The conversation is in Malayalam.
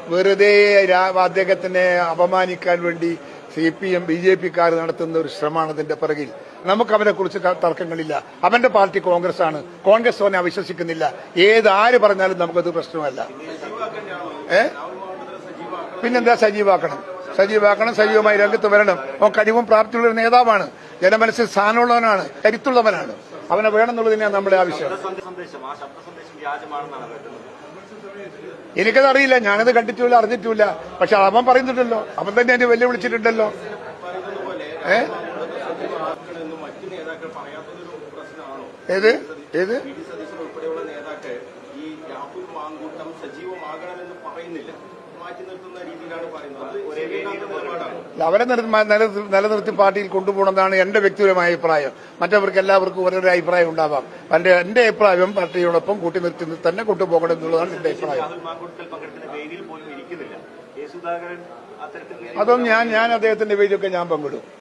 വെറുതെ അദ്ദേഹത്തിനെ അപമാനിക്കാൻ വേണ്ടി CPM BJP-ക്കാർ നടത്തുന്ന ഒരു ശ്രമമാണ് ഇതിന്റെ പിറകിൽ. നമുക്ക് അവനെ കുറിച്ച് തർക്കങ്ങളില്ല. അവന്റെ പാർട്ടി കോൺഗ്രസ് ആണ്. കോൺഗ്രസ് അവനെ അവിശ്വസിക്കുന്നില്ല. ആര് പറഞ്ഞാലും നമുക്കത് പ്രശ്നമല്ല. പിന്നെന്താ സജീവാക്കണം, സജീവമായി രംഗത്ത് വരണം. അവൻ കഴിവും പ്രാപ്തിയുള്ള ഒരു നേതാവാണ്. ജനമനസ്സിൽ സ്ഥാനമുള്ളവനാണ്, കരുത്തുള്ളവനാണ്. അവനെ വേണമെന്നുള്ളത് തന്നെയാണ് നമ്മുടെ ആവശ്യം. എനിക്കതറിയില്ല, ഞാനത് കണ്ടിട്ടില്ല, അറിഞ്ഞിട്ടില്ല. പക്ഷെ അവൻ പറയുന്നുണ്ടല്ലോ, അവൻ തന്നെ എന്നെ വെല്ലുവിളിച്ചിട്ടുണ്ടല്ലോ. ഏത് ഏത് അവരെ നിലനിർത്തി പാർട്ടിയിൽ കൊണ്ടുപോകണമെന്നാണ് എന്റെ വ്യക്തിപരമായ അഭിപ്രായം. മറ്റവർക്ക് എല്ലാവർക്കും ഓരോരോ അഭിപ്രായം ഉണ്ടാവാം. എന്റെ അഭിപ്രായം പാർട്ടിയോടൊപ്പം കൂട്ടിനിർത്തി തന്നെ കൊണ്ടുപോകണം എന്നുള്ളതാണ് എന്റെ അഭിപ്രായം. അതും ഞാൻ അദ്ദേഹത്തിന്റെ വേദിയൊക്കെ ഞാൻ പങ്കിടും.